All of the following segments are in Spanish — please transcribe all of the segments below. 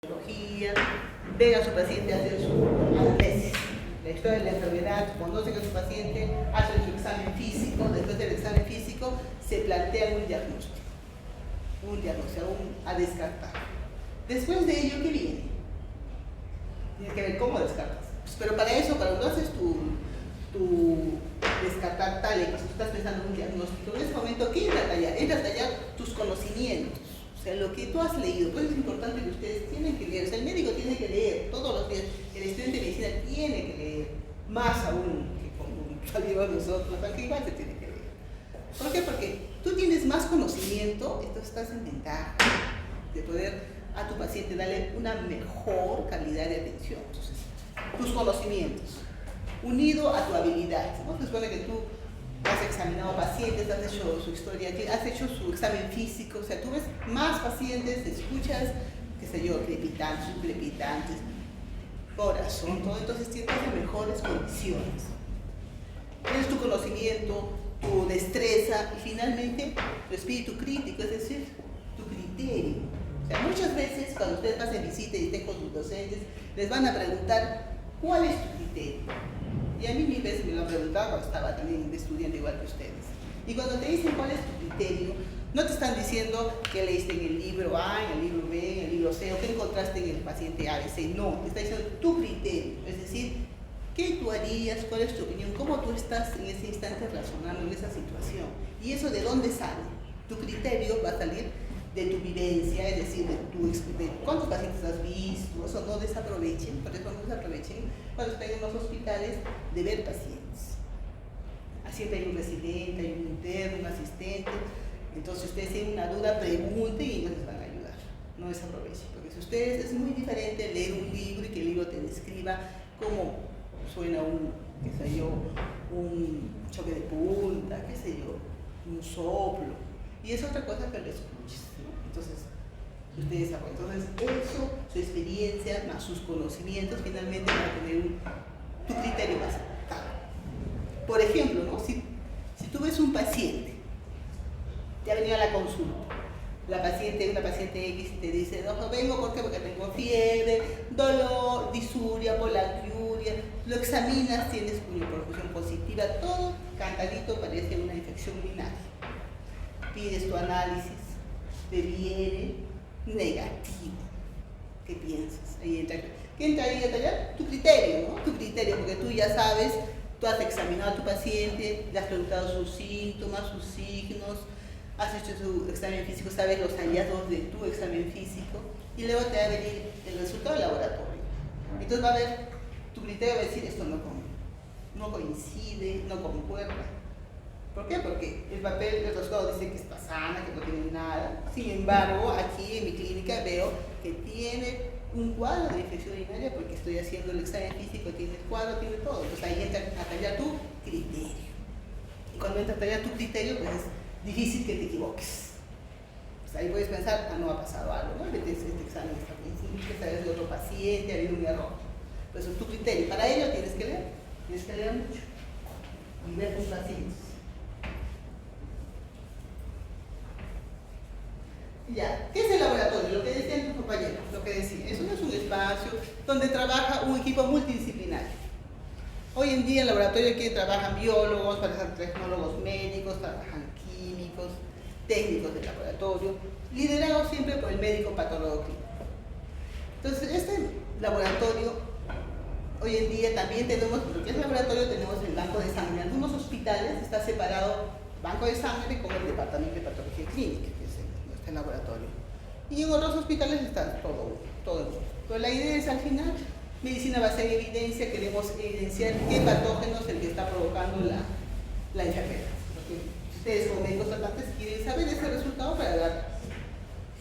patología, ven a su paciente a hacer su anamnesis, la historia de la enfermedad, conocen a su paciente, hacen su examen físico, después del examen físico se plantea un diagnóstico a descartar. Después de ello, ¿qué viene? Tienes que ver cómo descartas. Pues, pero para eso, cuando haces tu descartar tal, que tú estás pensando en un diagnóstico, en ese momento, ¿qué entra a tallar? Entra a tallar tus conocimientos. O sea, lo que tú has leído, pues es importante que ustedes tienen que leer, o sea, el médico tiene que leer todos los días, el estudiante de medicina tiene que leer, más aún que como salimos nosotros, aunque igual se tiene que leer. ¿Por qué? Porque tú tienes más conocimiento, entonces estás en ventaja de poder a tu paciente darle una mejor calidad de atención. Entonces, tus conocimientos, unido a tu habilidad, ¿no? Se supone que tú has examinado pacientes, has hecho su historia, has hecho su examen físico, o sea, tú ves más pacientes, escuchas, qué sé yo, crepitantes, subcrepitantes, corazón, todo, entonces tienes mejores condiciones. Tienes tu conocimiento, tu destreza y finalmente tu espíritu crítico, es decir, tu criterio. O sea, muchas veces cuando ustedes hacen visita y estén con sus docentes, les van a preguntar, ¿cuál es tu criterio? Y a mí mil veces me lo han preguntado cuando estaba también de estudiante igual que ustedes. Y cuando te dicen cuál es tu criterio, no te están diciendo qué leíste en el libro A, en el libro B, en el libro C, o qué encontraste en el paciente A, B, C. No, te está diciendo tu criterio. Es decir, ¿qué tú harías? ¿Cuál es tu opinión? ¿Cómo tú estás en ese instante razonando en esa situación? ¿Y eso de dónde sale? Tu criterio va a salir de tu vivencia, es decir, de cuántos pacientes has visto. Eso no desaprovechen, por eso no desaprovechen cuando estén en los hospitales de ver pacientes. Siempre hay un residente, hay un interno, un asistente. Entonces ustedes tienen una duda, pregunten y ellos les van a ayudar. No desaprovechen, porque si ustedes es muy diferente leer un libro y que el libro te describa cómo suena qué sé yo, un choque de punta, qué sé yo, un soplo. Y es otra cosa que lo escuches, ¿no? Entonces, ustedes saben. Entonces, eso, su experiencia, más sus conocimientos, finalmente van a tener tu criterio más claro. Por ejemplo, ¿no? Si tú ves un paciente, te ha venido a la consulta, una paciente X te dice, no vengo porque tengo fiebre, dolor, disuria, poliaguria, lo examinas, tienes perfusión positiva, todo cantadito parece una infección urinaria. Pides tu análisis, te viene negativo. ¿Qué piensas? Ahí entra, ¿qué entra ahí a tallar? Tu criterio, ¿no? Tu criterio, porque tú ya sabes, tú has examinado a tu paciente, le has preguntado sus síntomas, sus signos, has hecho su examen físico, sabes los hallazgos de tu examen físico y luego te va a venir el resultado del laboratorio. Entonces va a ver, tu criterio va a decir esto no coincide, no concuerda. ¿Por qué? Porque el papel del resultado dice que está sana, que no tiene nada. Sin embargo, aquí en mi clínica veo que tiene un cuadro de infección urinaria porque estoy haciendo el examen físico, tiene el cuadro, tiene todo. Entonces ahí entra a tallar tu criterio. Y cuando entra a tallar tu criterio, pues es difícil que te equivoques. Pues ahí puedes pensar, no ha pasado algo, ¿no? Este examen está bien simple, sabes de otro paciente, ha habido un error. Pues es tu criterio. Para ello tienes que leer mucho y ver tus pacientes. Ya, ¿qué es el laboratorio? Lo que decían tus compañeros, lo que decía, eso no es un espacio donde trabaja un equipo multidisciplinario. Hoy en día en el laboratorio aquí trabajan biólogos, trabajan tecnólogos médicos, trabajan químicos, técnicos de laboratorio, liderados siempre por el médico patólogo clínico. Entonces, este laboratorio, hoy en día también tenemos, porque es laboratorio, tenemos el banco de sangre. En algunos hospitales está separado banco de sangre con el departamento de patología clínica, que es el laboratorio. Y en otros hospitales está todo. Pero la idea es al final, medicina basada en evidencia, queremos evidenciar qué patógeno es el que está provocando la enfermedad. Porque ustedes como médicos tratantes quieren saber ese resultado para dar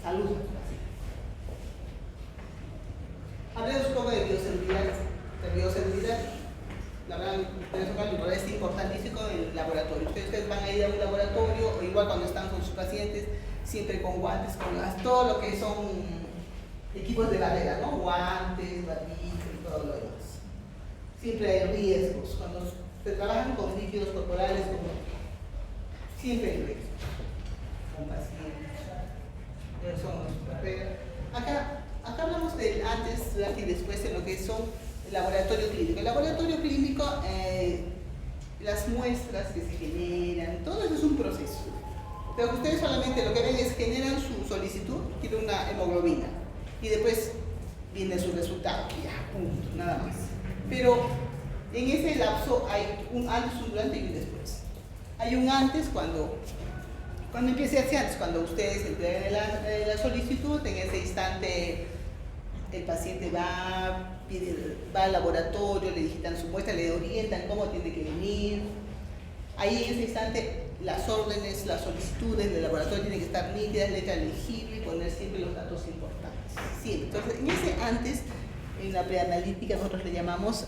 salud a su paciente. Hablemos un poco de bioseguridad. La verdad es importantísimo en el laboratorio. Ustedes van a ir a un laboratorio, o igual cuando están con sus pacientes, siempre con guantes, con todo lo que son equipos de barrera, ¿no? Guantes, barbijo y todo lo demás. Siempre hay riesgos. Cuando se trabajan con líquidos corporales, siempre hay riesgos. Con pacientes. Acá acá hablamos del antes, durante y después en lo que son el laboratorio clínico. El laboratorio clínico, las muestras que se generan, todo eso es un proceso. Pero ustedes solamente lo que ven es generan su solicitud, quieren una hemoglobina, y después viene su resultado, y ya, punto, nada más. Pero en ese lapso hay un antes, un durante y un después. Hay un antes cuando empieza hacia antes, cuando ustedes entregan la solicitud, en ese instante el paciente va al laboratorio, le digitan su muestra, le orientan cómo tiene que venir. Ahí en ese instante las órdenes, las solicitudes del laboratorio tienen que estar nítidas, letra legible y poner siempre los datos importantes. Siempre. Entonces, en ese antes, en la preanalítica nosotros le llamamos,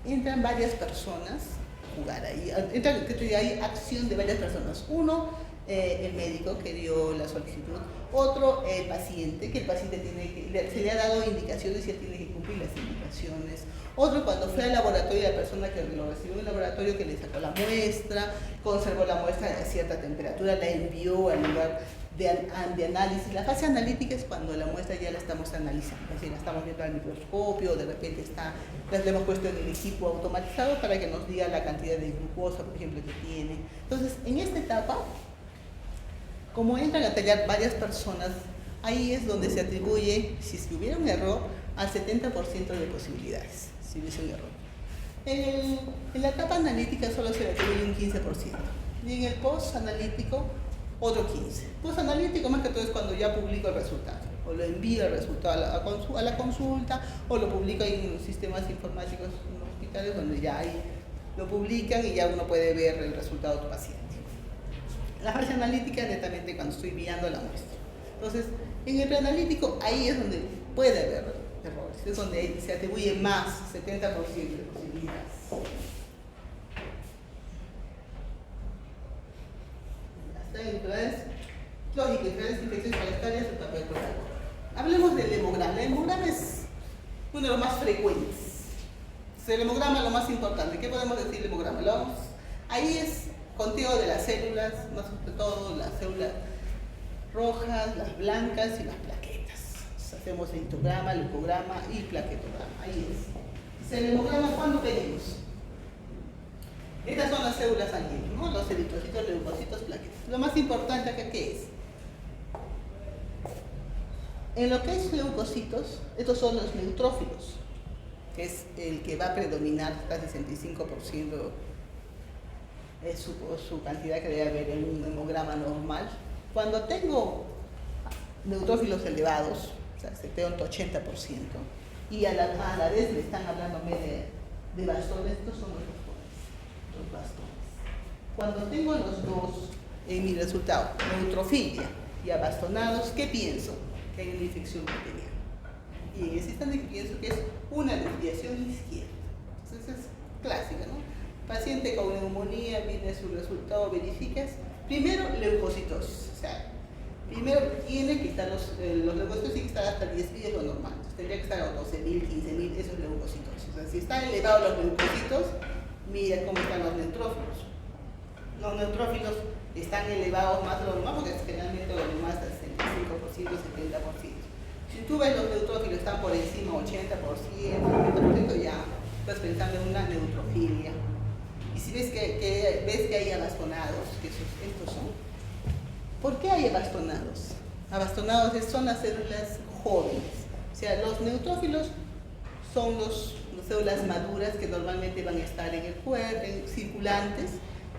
entran varias personas a jugar ahí. Hay acción de varias personas. Uno, el médico que dio la solicitud. Otro, el paciente, que el paciente se le ha dado indicaciones y él tiene que cumplir las indicaciones. Otro, cuando fue al laboratorio, la persona que lo recibió en el laboratorio, que le sacó la muestra, conservó la muestra a cierta temperatura, la envió al lugar de análisis. La fase analítica es cuando la muestra ya la estamos analizando, es decir, la estamos viendo al microscopio, de repente la hemos puesto en el equipo automatizado para que nos diga la cantidad de glucosa, por ejemplo, que tiene. Entonces, en esta etapa, como entran a tallar varias personas, ahí es donde se atribuye, si es que hubiera un error, al 70% de posibilidades, si hubiese un error. En la etapa analítica solo se le atribuye un 15%, y en el post-analítico otro 15%. Post-analítico más que todo es cuando ya publico el resultado, o lo envío el resultado a la consulta, o lo publico en los sistemas informáticos en los hospitales, donde ya ahí lo publican y ya uno puede ver el resultado de tu paciente. La fase analítica es netamente cuando estoy enviando la muestra. Entonces, en el preanalítico, ahí es donde puede haber errores, es donde se atribuye más, 70% de posibilidades. Hasta en enfermedades lógicas, enfermedades infecciosas parasitarias, el papel total. Hablemos del hemograma. El hemograma es uno de los más frecuentes. El hemograma es lo más importante. ¿Qué podemos decir del hemograma? Ahí es conteo de las células, más sobre todo las células rojas, las blancas y las plaquetas. Entonces, hacemos el histograma, leucograma y plaquetograma. Ahí es. El hemograma, ¿cuándo pedimos? Estas son las células sanguíneas, ¿no? Los eritrocitos, leucocitos, plaquetas. Lo más importante acá, ¿qué es? En lo que es leucocitos, estos son los neutrófilos, que es el que va a predominar hasta 65%. Es su cantidad que debe haber en un hemograma normal. Cuando tengo neutrófilos elevados, o sea, se tengo un 80%, y a la vez me están hablando de bastones, estos son los bastones. Cuando tengo los dos en mi resultado, neutrofilia y abastonados, ¿qué pienso? Que hay una infección bacteriana. Y en ese instante pienso que es una desviación izquierda. Entonces es clásica, ¿no? Paciente con neumonía, viene su resultado, verificas. Primero, leucocitosis. O sea, primero tiene que estar los leucocitos tienen que estar hasta 10 días lo normal. Entonces, tendría que estar a 12.000, 15.000, eso es leucocitosis. O sea, si están elevados los leucocitos, mira cómo están los neutrófilos. Los neutrófilos están elevados más de lo normal, porque generalmente lo normal está 65%, 70%. Si tú ves los neutrófilos están por encima, 80%, 90%, ya estás pensando en una neutrofilia. Y si ves que hay abastonados, que estos son. ¿Por qué hay abastonados? Abastonados son las células jóvenes. O sea, los neutrófilos son las células maduras que normalmente van a estar en el cuerpo, circulantes,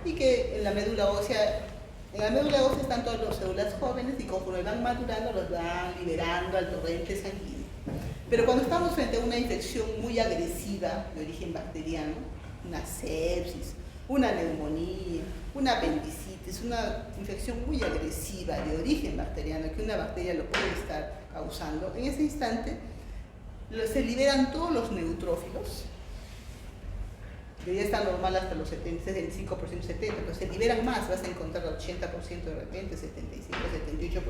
y que en la médula ósea están todas las células jóvenes y conforme van madurando los van liberando al torrente sanguíneo. Pero cuando estamos frente a una infección muy agresiva de origen bacteriano, una sepsis, una neumonía, una apendicitis, una infección muy agresiva de origen bacteriano, que una bacteria lo puede estar causando, en ese instante se liberan todos los neutrófilos. Debería estar normal hasta los 70, 65%, 70%, pero se liberan más, vas a encontrar 80% de repente, 75,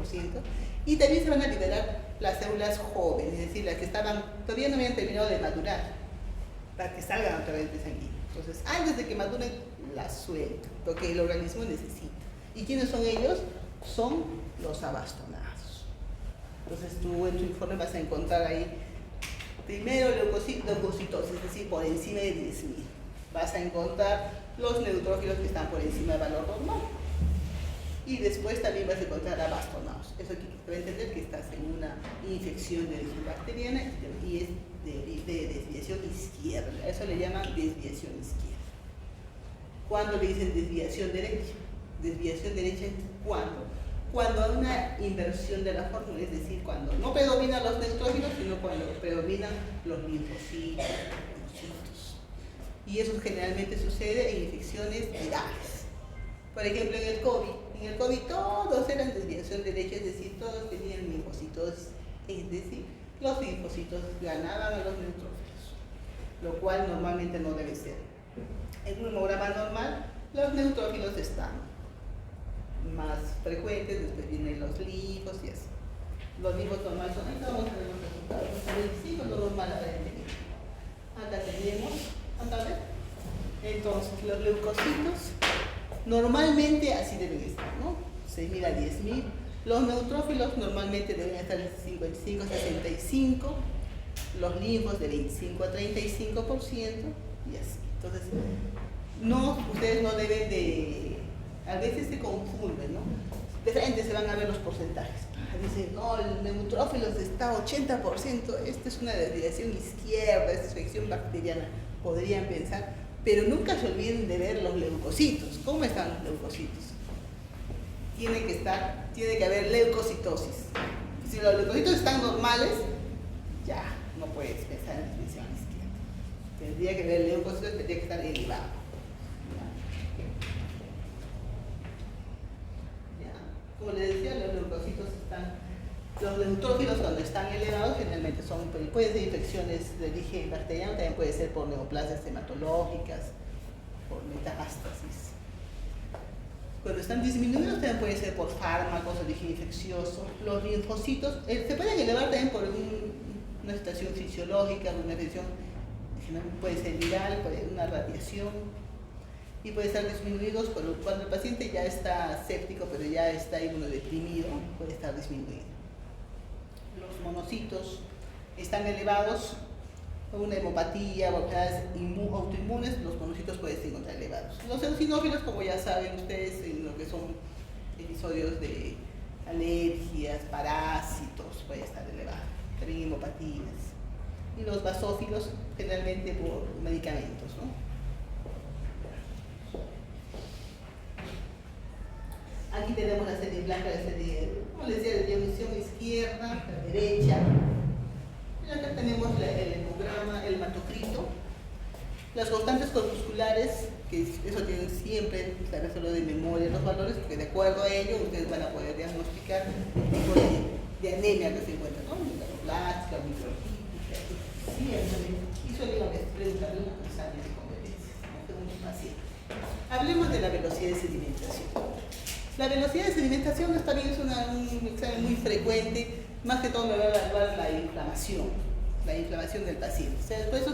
78%, y también se van a liberar las células jóvenes, es decir, las que todavía no habían terminado de madurar, para que salgan al torrente sanguíneo. Entonces, antes de que maduren, las sueltan, porque el organismo necesita. ¿Y quiénes son ellos? Son los abastonados. Entonces tú en tu informe vas a encontrar ahí, primero leucocitosis, es decir, por encima de 10.000. Vas a encontrar los neutrófilos que están por encima del valor normal. Y después también vas a encontrar abastonados. Eso quiere entender que estás en una infección de origen bacteriana y es de desviación izquierda. A eso le llaman desviación izquierda. ¿Cuándo le dicen desviación derecha? Desviación derecha, ¿cuándo? Cuando hay una inversión de la fórmula, es decir, cuando no predominan los neutrófilos, sino cuando predominan los linfocitos, y eso generalmente sucede en infecciones virales. Por ejemplo, en el COVID todos eran desviación derecha, es decir, todos tenían linfocitos, es decir, los linfocitos ganaban a los neutrófilos, lo cual normalmente no debe ser. En un hemograma normal, los neutrófilos están más frecuentes, después vienen los linfos y así. Los linfos normales son, acá vamos a ver los resultados, los 25, lo normal aparentemente. Acá tenemos, acá ven. Entonces, los leucocitos normalmente así deben estar, ¿no? 6.000 a 10.000. Los neutrófilos normalmente deben estar de 55 a 65, los linfos de 25 a 35% y así. Entonces, ustedes no deben de, a veces se confunden, ¿no? De frente se van a ver los porcentajes. Dicen, no, el neutrófilos está 80%, esta es una desviación izquierda, esta es infección bacteriana, podrían pensar, pero nunca se olviden de ver los leucocitos. ¿Cómo están los leucocitos? Tiene que haber leucocitosis. Si los leucocitos están normales, ya no puedes pensar en desviación izquierda. Tendría que haber leucocitos, tendría que estar elevado. Como les decía, los leucocitos los neutrófilos cuando están elevados generalmente pueden ser infecciones de origen bacteriano, también puede ser por neoplasias hematológicas, por metástasis. Cuando están disminuidos también puede ser por fármacos de origen infeccioso. Los linfocitos se pueden elevar también por una situación fisiológica, una infección, puede ser viral, puede ser una radiación. Y puede estar disminuidos cuando el paciente ya está séptico, pero ya está inmunodeprimido, puede estar disminuido. Los monocitos están elevados, una hemopatía o enfermedades autoinmunes, los monocitos pueden encontrar elevados. Los eosinófilos, como ya saben ustedes, en lo que son episodios de alergias, parásitos, puede estar elevado, también hemopatías. Y los basófilos, generalmente por medicamentos, ¿no? Aquí tenemos la serie blanca, la serie, como les decía, de división izquierda, la derecha. Y acá tenemos el hemograma, el hematocrito. Las constantes corpusculares, que eso tienen siempre, saber solo de memoria los valores, porque de acuerdo a ello ustedes van a poder diagnosticar el tipo de anemia que se encuentra, ¿no? Microplástica, microquímica, siempre. Y suelen preguntarle una examen de competencias, ¿no? Según un paciente. Hablemos de la velocidad de sedimentación. La velocidad de sedimentación también es un examen muy frecuente, más que todo me va a evaluar la inflamación del paciente. O sea, por eso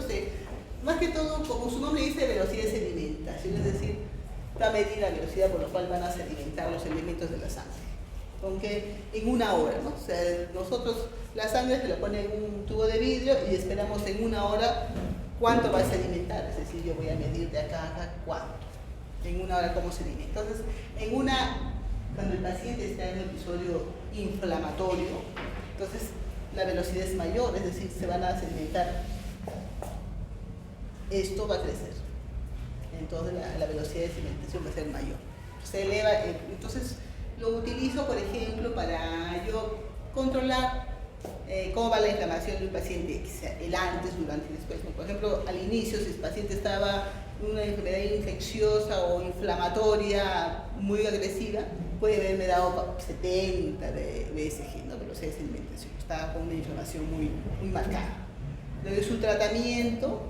más que todo, como su nombre dice, velocidad de sedimentación, es decir, va a medir la velocidad por la cual van a sedimentar los elementos de la sangre. Aunque en una hora, ¿no? O sea, nosotros la sangre se la pone en un tubo de vidrio y esperamos en una hora cuánto va a sedimentar, es decir, yo voy a medir de acá a acá cuánto. En una hora cómo sedimenta. Entonces, cuando el paciente está en un episodio inflamatorio, entonces la velocidad es mayor, es decir, se van a sedimentar. Esto va a crecer. Entonces la velocidad de sedimentación va a ser mayor. Se eleva, entonces lo utilizo, por ejemplo, para yo controlar cómo va la inflamación de un paciente, el antes, durante y después. Por ejemplo, al inicio, si el paciente estaba en una enfermedad infecciosa o inflamatoria muy agresiva, puede haberme dado 70 de BSG, ¿no? Velocidad de sedimentación. Estaba con una inflamación muy marcada. Luego su tratamiento,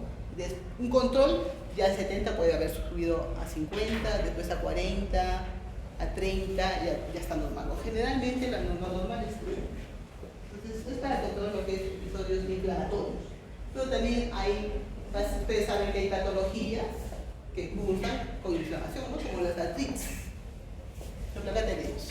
un control, ya el 70 puede haber subido a 50, después a 40, a 30, ya está normal. O generalmente la normal es 30. Entonces es para controlar lo que es episodios inflamatorios. Pero también ustedes saben que hay patologías que cursan con inflamación, ¿no? Como las artritis. Lo que acá tenemos.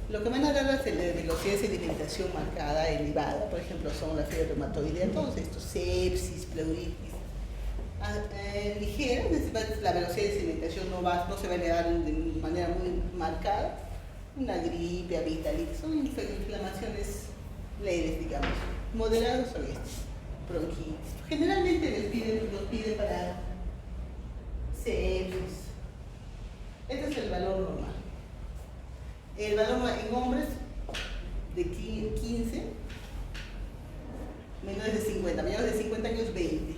Lo que van a dar las velocidad de sedimentación marcada, elevada, por ejemplo, son la fiebre reumatoidea, todos estos, sepsis, pleuritis. Ligera, es decir, la velocidad de sedimentación no se va a elevar de manera muy marcada. Una gripe, amigdalitis, son inflamaciones leves, digamos. Moderados son estos, bronquitis. Generalmente los piden para sepsis. Este es el valor normal. El valor en hombres de 15, menores de 50, mayores de 50 años 20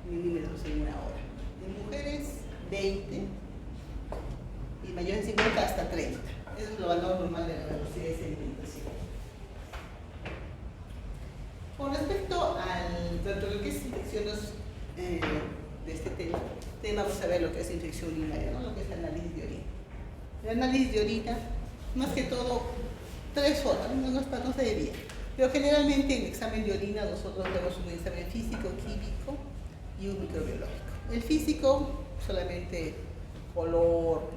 milímetros en una hora. En mujeres 20 y mayores de 50 hasta 30. Ese es el valor normal de la velocidad de sedimentación. Con respecto a lo que es infecciones de este tema, vamos a ver lo que es infección urinaria, ¿no? Lo que es análisis de orina. El análisis de orina, más que todo, 3 horas, no se debía. Pero generalmente en el examen de orina nosotros tenemos un examen físico, químico y un microbiológico. El físico, solamente color,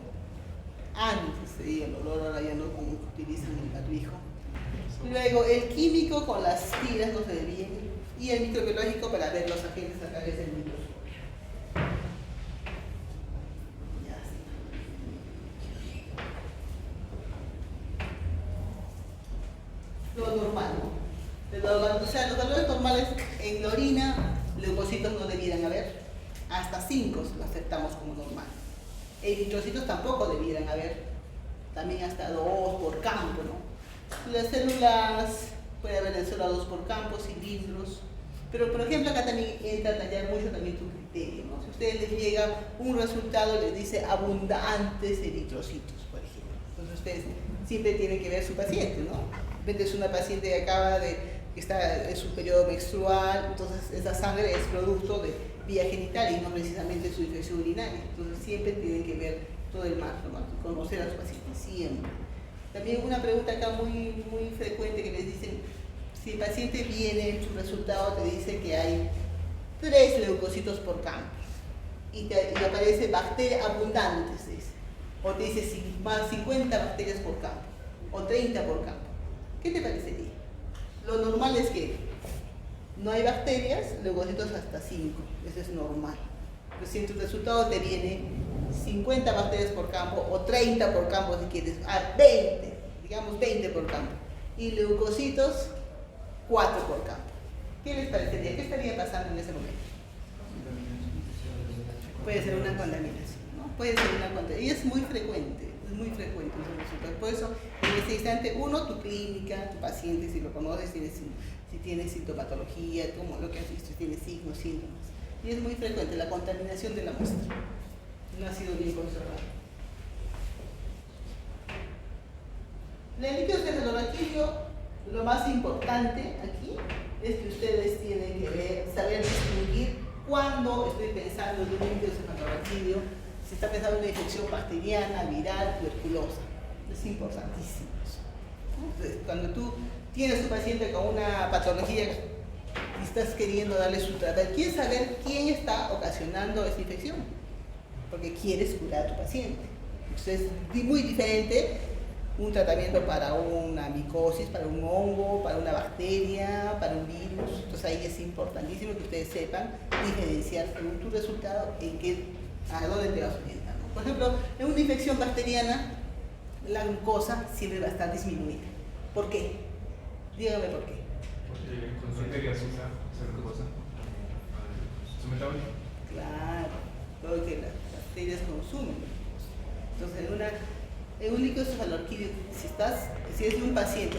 antes sería el olor, ahora ya no como utilizan el barbijo. Luego el químico con las tiras no se debían, y el microbiológico para ver los agentes a través del microscopio. Lo normal, ¿no? O sea, los valores normales en la orina, leucocitos no debieran haber, hasta 5 lo aceptamos como normal. Eritrocitos tampoco debieran haber, también hasta 2 por campo, ¿no? Las células, puede haber de célula 2 por campo, cilindros, pero por ejemplo acá también entra a tallar mucho también tu criterio, ¿no? Si a ustedes les llega un resultado, les dice abundantes eritrocitos, por ejemplo, entonces ustedes siempre tienen que ver su paciente, ¿no? Es una paciente que acaba que está en su periodo menstrual, entonces esa sangre es producto de vía genital y no precisamente su infección urinaria. Entonces siempre tienen que ver todo el marco, ¿no? Conocer a los pacientes siempre. También una pregunta acá muy frecuente que les dicen, si el paciente viene, su resultado te dice que hay 3 leucocitos por campo y aparece bacterias abundantes, dice. O te dice más 50 bacterias por campo o 30 por campo. ¿Qué te parecería? Lo normal es que no hay bacterias, leucocitos hasta 5, eso es normal. Pero si en tu resultado te viene 50 bacterias por campo o 30 por campo si quieres, a 20, digamos 20 por campo, y leucocitos 4 por campo. ¿Qué les parecería? ¿Qué estaría pasando en ese momento? Puede ser una contaminación, ¿no? Puede ser una contaminación, y es muy frecuente esos resultados. Por eso, en este instante, uno, tu clínica, tu paciente, si lo conoces, si tienes sintomatología, como lo que has visto, si tienes signos, síntomas. Y es muy frecuente la contaminación de la muestra. No ha sido bien conservada. El líquido cefalorraquídeo, lo más importante aquí es que ustedes tienen que saber distinguir cuando estoy pensando en un líquido cefalorraquídeo, si está pensando en una infección bacteriana, viral, tuberculosa. Es importantísimo eso. Entonces, cuando tú tienes un paciente con una patología y estás queriendo darle su tratamiento, quieres saber quién está ocasionando esa infección, porque quieres curar a tu paciente. Entonces es muy diferente un tratamiento para una micosis, para un hongo, para una bacteria, para un virus. Entonces ahí es importantísimo que ustedes sepan diferenciar según tu resultado a dónde te vas orientando. Por ejemplo, en una infección bacteriana, la glucosa siempre va a estar disminuida. ¿Por qué? Dígame por qué. Porque con su bacterias usa glucosa. Su metabolismo. Claro, porque las bacterias consumen. Entonces, en un líquido cefalorraquídeo, si es de un paciente,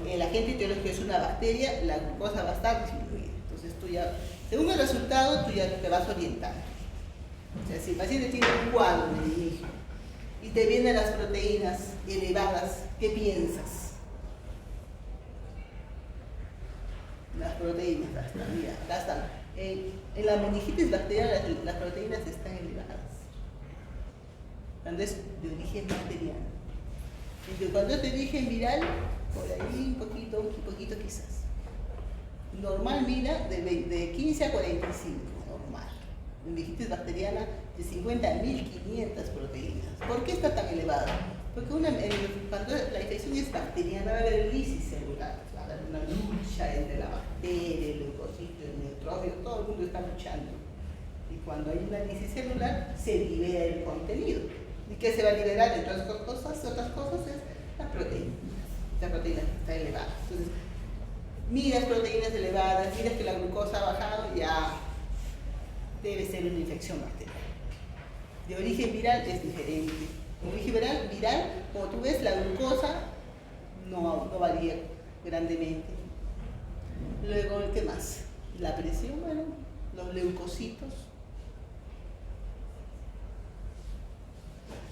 el agente etiológico es una bacteria, la glucosa va a estar disminuida. Entonces tú ya, según el resultado, tú ya te vas orientando. O sea, si el paciente tiene un cuadro, me dirijo, y te vienen las proteínas elevadas, ¿qué piensas? Las proteínas, acá están. En la meningitis bacteriana las proteínas están elevadas. Cuando es de origen bacteriano. Cuando es de origen viral, por ahí un poquito quizás. Normal, mira, de 15 a 45, normal. En meningitis bacteriana, de 50 a 1500 proteínas. ¿Por qué está tan elevado? Porque cuando la infección es bacteriana va a haber lisis celular, va a haber una lucha entre la bacteria, el leucocito, el neutrófilo, todo el mundo está luchando. Y cuando hay una lisis celular, se libera el contenido. ¿Y qué se va a liberar? Entre otras cosas es la proteína. La proteína está elevada. Entonces, miras proteínas elevadas, miras que la glucosa ha bajado, ya debe ser una infección bacteriana. De origen viral es diferente. De origen viral, como tú ves, la glucosa no varía grandemente. Luego, ¿qué más? La presión, bueno, los leucocitos.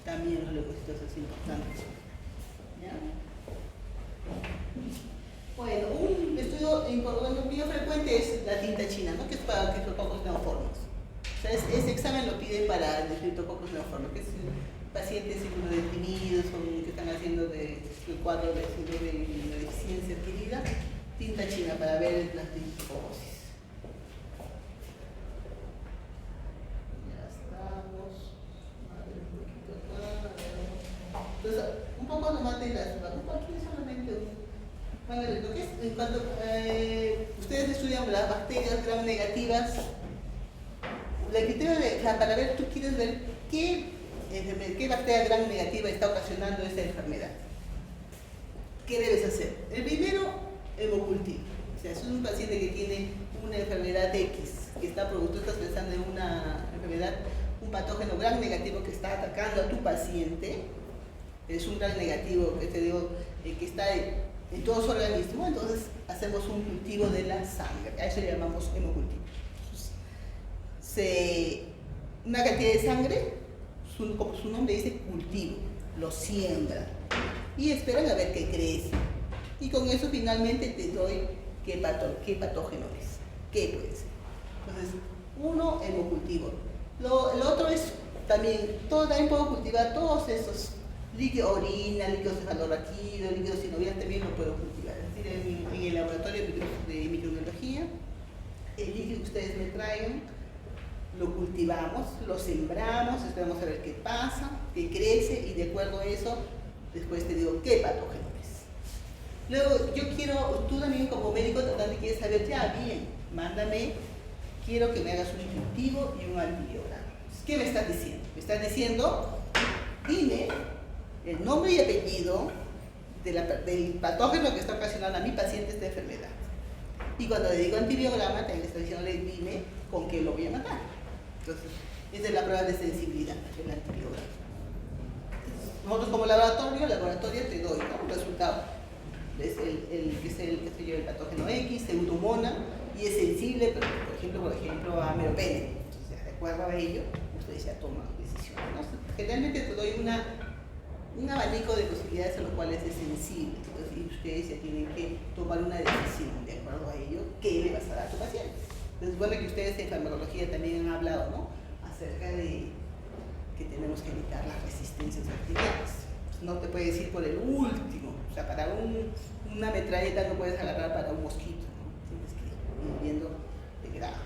También los leucocitos es importante. ¿Ya? Bueno, un estudio muy frecuente es la tinta china, ¿no? Que es para criptococos neoformes. O sea, ese examen lo piden para el criptococos neoformes, que es pacientes inmunodeprimidos o que están haciendo el cuadro de deficiencia adquirida, tinta china para ver las criptococosis. Entonces, un poco nomás de las vacunas, aquí solamente bueno, lo que es, en cuanto ustedes estudian las bacterias gram negativas, el criterio para ver, tú quieres ver qué bacteria gram negativa está ocasionando esta enfermedad. ¿Qué debes hacer? El primero, hemocultivo. O sea, es un paciente que tiene una enfermedad X, que tú estás pensando en una enfermedad, un patógeno gram negativo que está atacando a tu paciente. Es un gram negativo que te digo que está en todo su organismo, entonces hacemos un cultivo de la sangre, a eso le llamamos hemocultivo. Una cantidad de sangre, como su nombre dice, cultivo, lo siembra y esperan a ver qué crece. Y con eso finalmente te doy qué patógeno es, qué puede ser. Entonces, uno, hemocultivo. El otro es también puedo cultivar todos esos líquido orina, líquido cefalorraquídeo, líquido sinovial, también lo puedo cultivar. Es decir, en el laboratorio de microbiología, el líquido que ustedes me traigan, lo cultivamos, lo sembramos, esperamos a ver qué pasa, qué crece y de acuerdo a eso, después te digo qué patógeno es. Luego, tú también como médico tratante quieres saber, ya bien, quiero que me hagas un cultivo y un antibiograma. ¿Qué me estás diciendo? Me estás diciendo, dime el nombre y apellido del patógeno que está ocasionando a mi paciente esta enfermedad. Y cuando le digo antibiograma, también le estoy diciendo, dime con qué lo voy a matar. Entonces, esa es la prueba de sensibilidad, el antibiograma. Nosotros como laboratorio te doy, ¿no? Un resultado. Es el patógeno X, pseudomonas, y es sensible, pero, por ejemplo, a meropenem. Entonces, de acuerdo a ello, ustedes ya toman decisiones, ¿no? Generalmente te doy un abanico de posibilidades a los cuales es sensible. Entonces, y ustedes ya tienen que tomar una decisión de acuerdo a ello, qué le vas a dar a tu paciente. Entonces, bueno que ustedes en farmacología también han hablado, ¿no? Acerca de que tenemos que evitar las resistencias bacterianas. No te puedes ir por el último. O sea, para una metralleta no puedes agarrar para un mosquito, ¿no? Tienes que ir viendo de grados.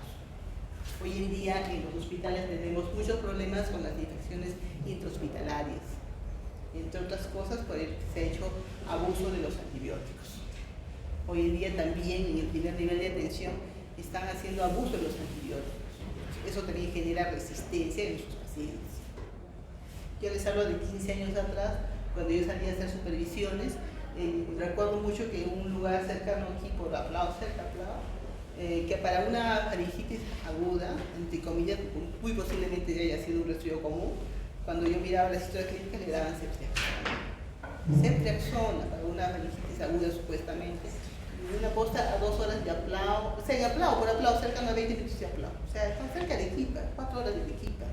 Hoy en día en los hospitales tenemos muchos problemas con las infecciones intrahospitalarias. Entre otras cosas, porque se ha hecho abuso de los antibióticos. Hoy en día también en el primer nivel de atención están haciendo abuso de los antibióticos. Eso también genera resistencia en sus pacientes. Yo les hablo de 15 años atrás, cuando yo salía a hacer supervisiones, recuerdo mucho que en un lugar cercano aquí, por Aplao, que para una faringitis aguda, entre comillas, muy posiblemente haya sido un resfriado común, cuando yo miraba las historias clínicas le daban ceftriaxona para una faringitis aguda supuestamente, y una posta a 2 horas de Aplao, o sea, en Aplao, por Aplao, cerca de 20 minutos de Aplao, o sea, están cerca de Arequipa, 4 horas de Arequipa,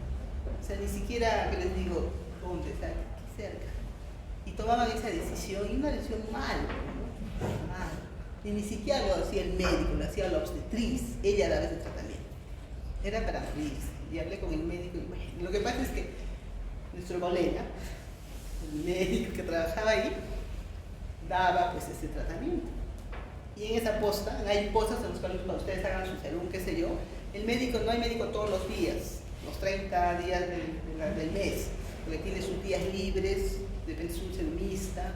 o sea, ni siquiera que les digo dónde, o sea, aquí cerca, y tomaban esa decisión, y una decisión mal, y ni siquiera lo hacía el médico, lo hacía la obstetriz, ella daba ese tratamiento, era para morirse, y hablé con el médico, y bueno, lo que pasa es que nuestro colega, el médico que trabajaba ahí, daba pues ese tratamiento. Y en esa posta, hay postas en las cuales cuando ustedes hagan su serum, qué sé yo, no hay médico todos los días, los 30 días del mes, porque tiene sus días libres de repente es un ceramista.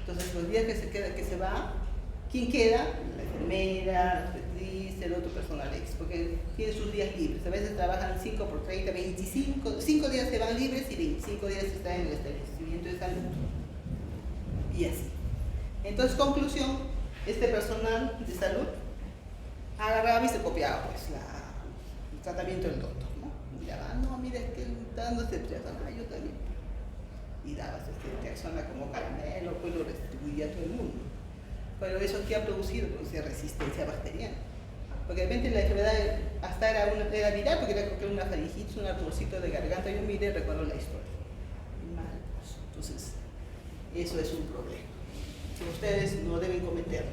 Entonces los días que se va, ¿quién queda? La enfermera, la obstetricia, el otro personal ex, porque tiene sus días libres. A veces trabajan 5 por 30, 25, 5 días se van libres y 25 días están en el establecimiento de salud. Y así. Entonces, conclusión, este personal de salud agarraba y se copiaba pues el tratamiento del doctor, ¿no? Y daba, no, mira, es que está dando ceftriaxona, yo también. Y daba ceftriaxona como caramelo, pues lo distribuía a todo el mundo. Pero eso ¿qué ha producido? Pues resistencia bacteriana. Porque de repente la enfermedad hasta era viral, porque era una faringitis, un artrocito de garganta. Yo miré, recuerdo la historia. Mal, pues. Entonces, eso es un problema. Si ustedes no deben cometerlo.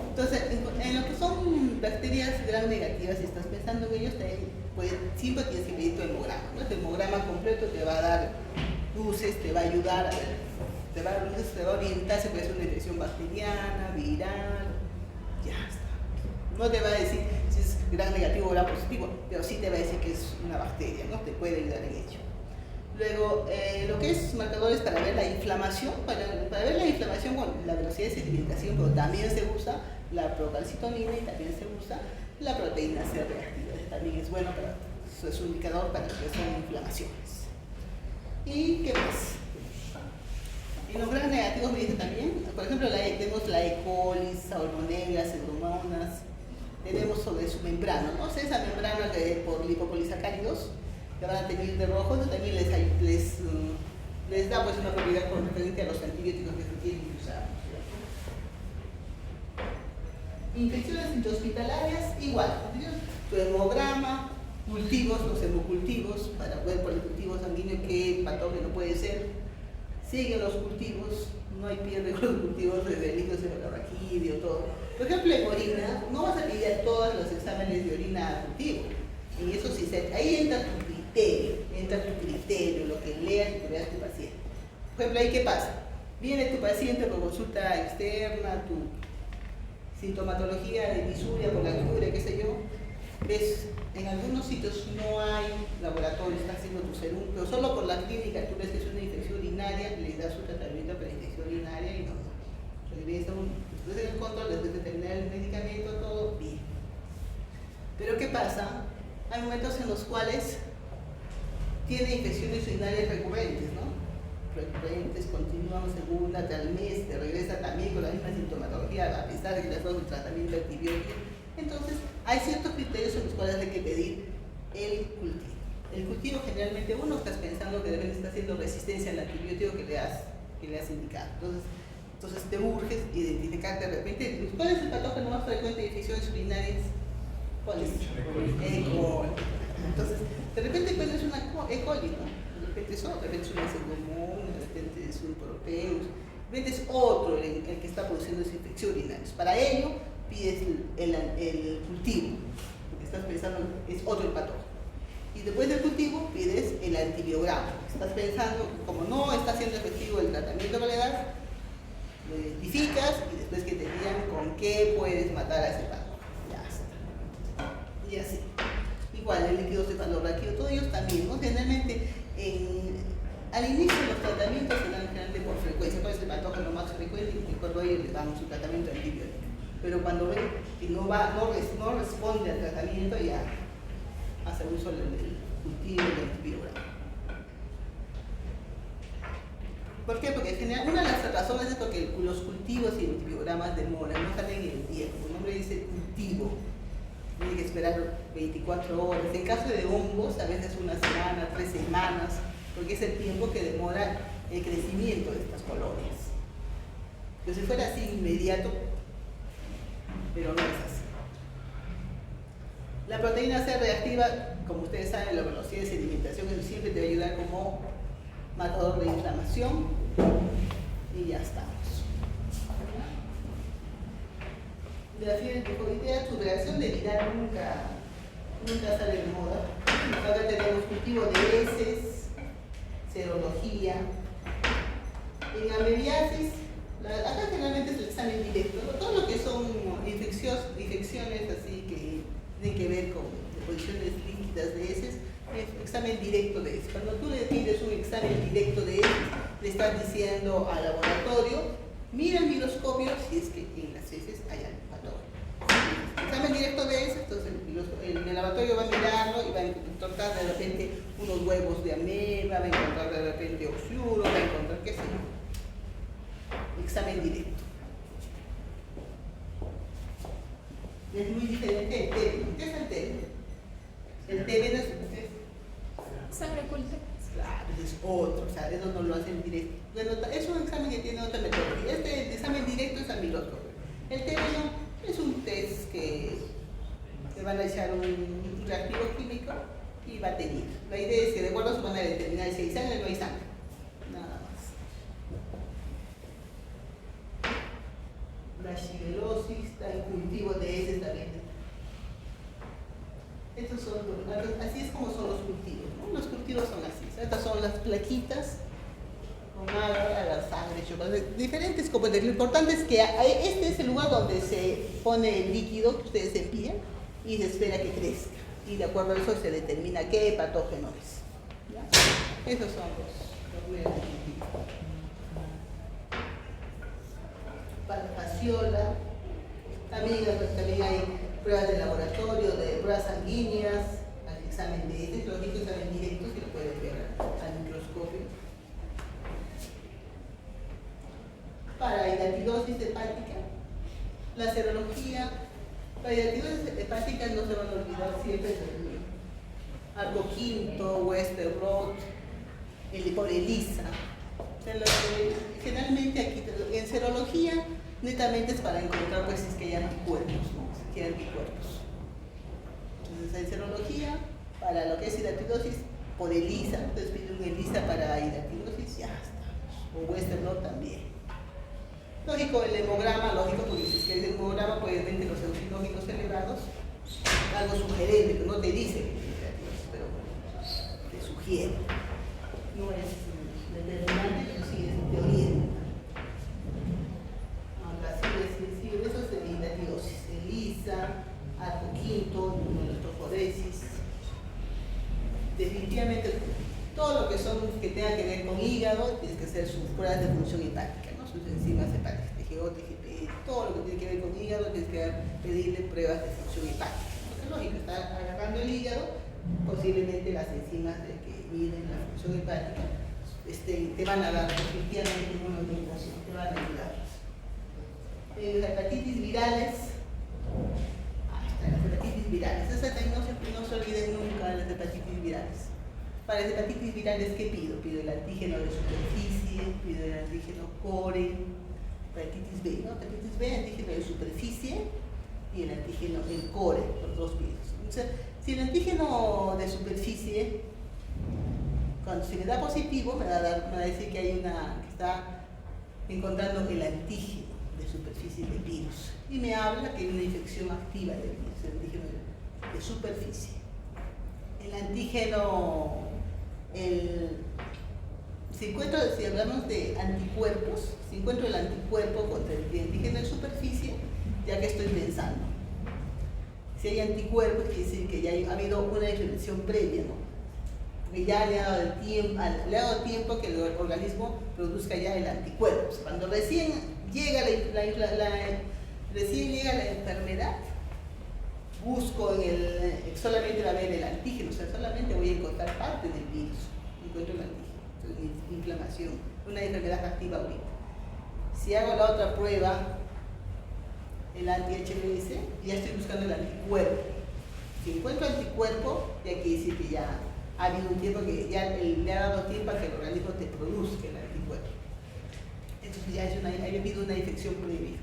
Entonces, en lo que son bacterias gram negativas, si estás pensando en ellos, pues, siempre tienes que pedir tu hemograma, ¿no? Tu hemograma completo te va a dar luces, te va a ayudar, te va a orientar si puede ser una infección bacteriana, viral, ya está. No te va a decir si es gram negativo o gram positivo, pero sí te va a decir que es una bacteria, ¿no? Te puede ayudar en ello. Luego, lo que es marcadores para ver la inflamación, para ver la inflamación con la velocidad de sedimentación, pero también se usa la procalcitonina y también se usa la proteína C reactiva. También es bueno, pero es un indicador para que son inflamaciones. ¿Y qué más? En los gram negativos me dice también, por ejemplo, tenemos la E. coli, salmonella, pseudomonas, tenemos sobre su membrana, ¿no? O sea, esa membrana por lipopolisacáridos que van a tener de rojo, eso también les da pues una propiedad con referente a los antibióticos que se tienen que usar. Infecciones intrahospitalarias, igual, tu hemograma, cultivos, los hemocultivos, para ver por el cultivo sanguíneo qué patógeno puede ser. Siguen los cultivos, no hay pierde con los cultivos de líquidos de cefalorraquídeo, todo. Por ejemplo, en orina, no vas a pedir a todos los exámenes de orina a cultivo. Y eso sí, ahí entra tu criterio, lo que leas y que veas tu paciente. Por ejemplo, ahí ¿qué pasa? Viene tu paciente por consulta externa, tu sintomatología de disuria por la altura, qué sé yo. Ves, en algunos sitios no hay laboratorio, está haciendo tu serum, pero solo por la clínica tú ves que es una infección urinaria, le das su tratamiento para infección urinaria y no. Después en el control, después de terminar el medicamento, todo bien. Pero ¿qué pasa? Hay momentos en los cuales tiene infecciones urinarias recurrentes, ¿no? Recurrentes, continuamos segunda, al mes, te regresa también con la misma sintomatología, a pesar de que le has dado el tratamiento antibiótico. Entonces, hay ciertos criterios en los cuales hay que pedir el cultivo. El cultivo generalmente uno estás pensando que deben estar haciendo resistencia al antibiótico que le has indicado. Entonces te urges identificar de repente cuál es el patógeno más frecuente de infecciones urinarias. ¿Cuál es? E. coli. Entonces, de repente es una E. coli, ¿no? De repente es otro, de repente es un Pseudomonas, de repente es un Proteus, de repente es otro el que está produciendo esa infección urinaria. Para ello, pides el cultivo, porque estás pensando es otro el patógeno. Y después del cultivo pides el antibiograma. Estás pensando, como no está siendo efectivo el tratamiento que le das, lo identificas y después que te digan con qué puedes matar a ese patógeno. Ya está. Y así. Igual, el líquido cefalorraquídeo, todos ellos también, ¿no? Generalmente, al inicio los tratamientos se dan generalmente por frecuencia. ¿Cuál es el patógeno más frecuente? Y cuando ellos le damos su tratamiento antibiótico. Pero cuando ven que no responde al tratamiento, ya hace uso del cultivo y del antibiograma. ¿Por qué? Porque en general, una de las razones es porque los cultivos y antibiogramas demoran, no salen en el tiempo. El nombre dice cultivo, tiene que esperar 24 horas. En caso de hongos, a veces una semana, 3 semanas, porque es el tiempo que demora el crecimiento de estas colonias. Pero si fuera así inmediato, pero no es así. La proteína C reactiva, como ustedes saben, la velocidad de sedimentación, eso siempre te va a ayudar como marcador de inflamación y ya estamos. De la fiebre tifoidea, su reacción de viral nunca sale de moda. Acá tenemos cultivo de heces, serología. En amebiasis, acá generalmente es el examen directo, ¿no? Todo lo que son infecciones así que tienen que ver con deposiciones líquidas de heces, Es un examen directo de heces. Cuando tú le pides un examen directo de heces, le estás diciendo al laboratorio, mira el microscopio si es que en las heces hay algún patógeno. Examen directo de heces, entonces el laboratorio va a mirarlo y va a encontrar de repente unos huevos de ameba, va a encontrar de repente oxiuro, va a encontrar qué sé yo. Examen directo. Es muy diferente del TB. ¿Qué es el TB? El TB no es Sangre oculta. claro, es otro, o sea, eso no lo hacen directo. Bueno, es un examen que tiene otra metodología. Este examen directo es al microscopio. El TB no, es un test que van a echar un reactivo químico y va a tener. La idea es que de acuerdo a su manera de determinar si hay sangre o no hay sangre. Nada más. La shigelosis, el cultivo de heces también. Estos son, así es como son los cultivos, ¿no? Los cultivos son así. Estas son las plaquitas con agua, la sangre, chocolate, diferentes componentes. Lo importante es que este es el lugar donde se pone el líquido que ustedes envían y se espera que crezca. Y de acuerdo a eso se determina qué patógeno es. ¿Ya? Esos son los medios de cultivo. Para fasciola, también hay pruebas de laboratorio, de pruebas sanguíneas, al examen de heces, los examen directos que lo pueden ver al microscopio. Para hidatidosis hepática, la serología, para hidatidosis hepática no se van a olvidar siempre del arco quinto, Westerbrot, por ELISA. Generalmente aquí en serología netamente es para encontrar pues si es que hay anticuerpos, ¿no? Si hay anticuerpos. Entonces en serología, para lo que es hidatidosis, por ELISA, entonces pide un ELISA para hidatidosis, ya está. O Westerbrot también. Lógico, el hemograma, lógico, porque si es que el hemograma puede ver los eosinóficos elevados, algo sugerente, que no te dice que es hidatidosis, pero te sugiere. No es determinante, pero sí es te orienta. Eso es de hidatidosis, ELISA, arco quinto, inmunohistoforesis. Definitivamente, todo lo que tenga que ver con hígado, tienes que hacer sus pruebas de función hepática, ¿no? Sus enzimas hepáticas, TGO, TGP, todo lo que tiene que ver con hígado, tienes que pedirle pruebas de función hepática. Porque lógico, está agarrando el hígado, posiblemente las enzimas que miden la función hepática te van a dar definitivamente una orientación, te van a ayudar. Las hepatitis virales, las hepatitis virales, esas no se olviden nunca de las hepatitis virales. Para las hepatitis virales, ¿qué pido? Pido el antígeno de superficie, pido el antígeno core, hepatitis B, ¿no? Hepatitis B, antígeno de superficie y el antígeno del core, los dos pidos. Entonces, si el antígeno de superficie, cuando se me da positivo, me va a decir que hay que está encontrando el antígeno de superficie del virus y me habla que hay una infección activa del virus, el antígeno de superficie. El antígeno, si hablamos de anticuerpos, si encuentro el anticuerpo contra el antígeno de superficie, ya que estoy pensando. Si hay anticuerpos, quiere decir que ya ha habido una infección previa, ¿no? Porque ya le ha dado tiempo que el organismo produzca ya el anticuerpo. O sea, cuando recién llega la enfermedad, busco solamente va a ver el antígeno, o sea, solamente voy a encontrar parte del virus, encuentro el antígeno, entonces, inflamación, una enfermedad activa ahorita. Si hago la otra prueba, el anti-HBs, ya estoy buscando el anticuerpo. Si encuentro anticuerpo, ya quiere decir que ya ha habido un tiempo que ya le ha dado tiempo a que el organismo te produzca el anticuerpo. Entonces ya ha habido una infección previa.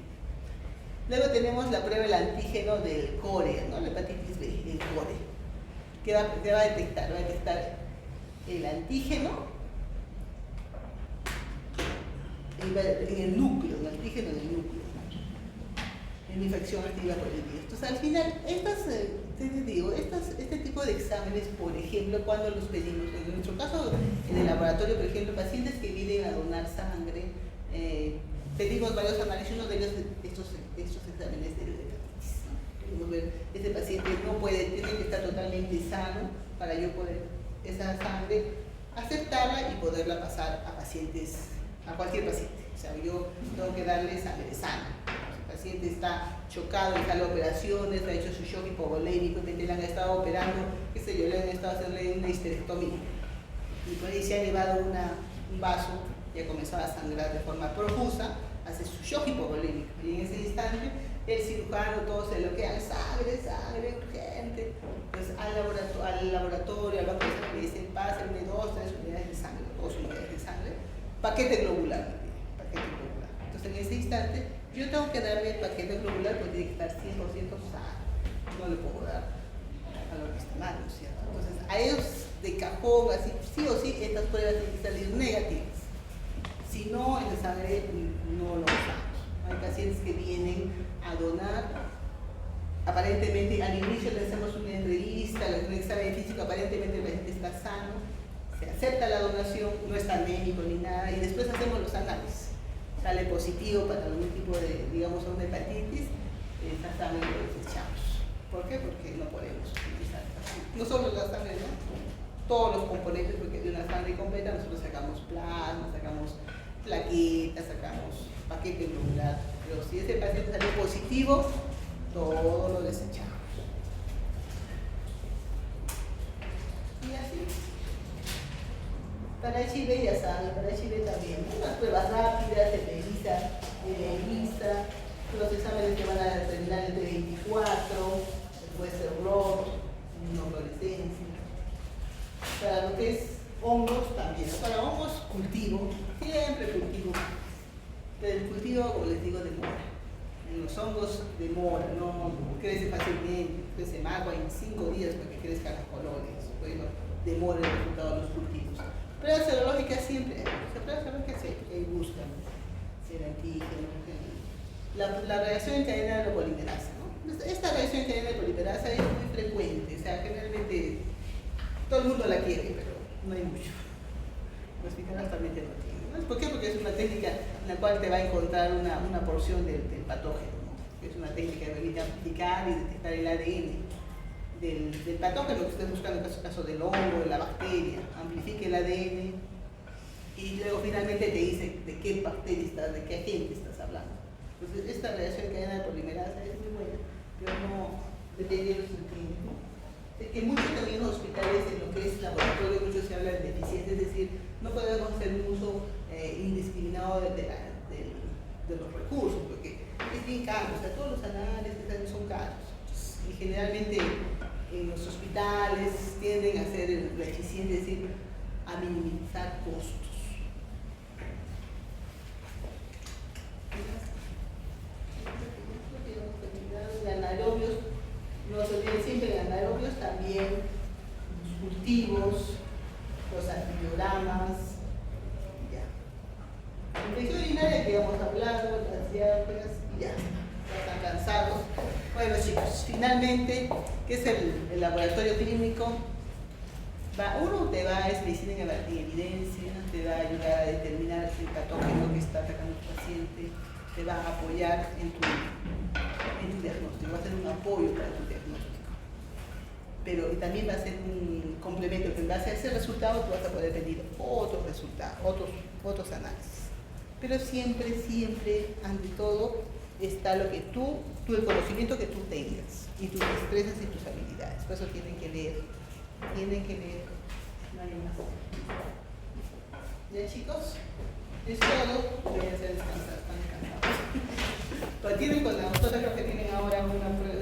Luego tenemos la prueba del antígeno del core, ¿no? La hepatitis B, el core. ¿Qué va a detectar? Va a detectar el antígeno en el núcleo, el antígeno del núcleo, en infección activa por el virus. Entonces, al final, este tipo de exámenes, por ejemplo, cuando los pedimos, en nuestro caso, en el laboratorio, por ejemplo, pacientes que vienen a donar sangre, pedimos varios análisis, uno de ellos estos exámenes de hepatitis, ¿no? Podemos ver, este paciente tiene que estar totalmente sano para yo poder esa sangre, aceptarla y poderla pasar a pacientes, a cualquier paciente. O sea, yo tengo que darle sangre sana. Si el paciente está chocado, está en operaciones, ha hecho su shock hipovolémico, le han estado operando, qué sé yo, le han estado haciendo una histerectomía. Y por ahí se ha llevado un vaso y ha comenzado a sangrar de forma profusa, hace su shock hipovolémico. Y en ese instante, el cirujano, todo se bloquea, sangre urgente. Entonces al laboratorio, al banco de sangre, le dicen, pásenme 2, 3 unidades de sangre, 2 unidades de sangre, paquete globular. Entonces en ese instante, yo tengo que darle el paquete globular porque tiene que estar 100% sano. No le puedo dar a lo que está mal, ¿no es cierto? Entonces a ellos de cajón, así, sí o sí, estas pruebas tienen que salir negativas. Si no, en la sangre no lo usamos. Hay pacientes que vienen a donar, aparentemente al inicio le hacemos una entrevista, un examen físico, aparentemente el paciente está sano, se acepta la donación, no está anémico ni nada, y después hacemos los análisis. Sale positivo para algún tipo de, digamos, una hepatitis, esta sangre lo desechamos. ¿Por qué? Porque no podemos utilizar esta sangre. No solo la sangre, ¿no? Todos los componentes, porque de una sangre completa nosotros sacamos plasma, sacamos plaquetas, sacamos paquete globular, pero si ese paciente salió positivo, todo lo desechamos. Y así. Para HIV ya saben, para HIV también. Unas pruebas rápidas, de ELISA, lista, los exámenes que van a terminar entre 24, puede ser blog, una fluorescencia. Para lo que es hongos también, ¿no? Para hongos cultivo, siempre cultivo. Pero el cultivo, como les digo, demora. En los hongos demora, no crece fácilmente, crece más, hay 5 días para que crezcan las colonias. Bueno, demora el resultado de los cultivos. Pruebas serológicas siempre, pruebas serológicas siempre, ahí buscan ser antígeno, la reacción en cadena de la polimerasa, ¿no? Esta reacción en cadena de polimerasa es muy frecuente, o sea, generalmente todo el mundo la quiere, pero no hay mucho. Los hospitales también no tienen, ¿no? ¿Por qué? Porque es una técnica en la cual te va a encontrar una porción del patógeno, ¿no? Es una técnica que permite amplificar y detectar el ADN del patógeno que estés buscando, en este caso del hongo, de la bacteria, amplifique el ADN y luego finalmente te dice de qué bacteria estás, de qué agente estás hablando. Entonces esta reacción en cadena de polimerasa es muy buena, pero no depende de los clínicos. Que muchos también los hospitales en lo que es laboratorio, mucho se habla de deficiencia, es decir, no podemos hacer un uso indiscriminado de los recursos, porque es bien caro, o sea, todos los análisis también son caros. Y generalmente en los hospitales tienden a ser la eficiencia, es decir, a minimizar costos. Anaerobios, no se olviden siempre de anaerobios, también los cultivos, los antibiogramas, ya. Infección urinaria que hemos hablado, las diarreas, y ya están cansados. Bueno chicos, finalmente, ¿qué es el laboratorio clínico? Uno te va, es medicina en evidencia, te va a ayudar a determinar el patógeno que está atacando a tu paciente, te va a apoyar en tu diagnóstico, va a ser un apoyo para tu diagnóstico. Pero también va a ser un complemento, que en base a ese resultado tú vas a poder pedir otros resultados, otros análisis. Pero siempre, ante todo, está lo que el conocimiento que tú tengas, y tus destrezas y tus habilidades. Por eso tienen que leer, no hay más. ¿Ya chicos? Es todo, voy a hacer descansar, están descansados. Pues tienen con la nosotros creo que tienen ahora una prueba.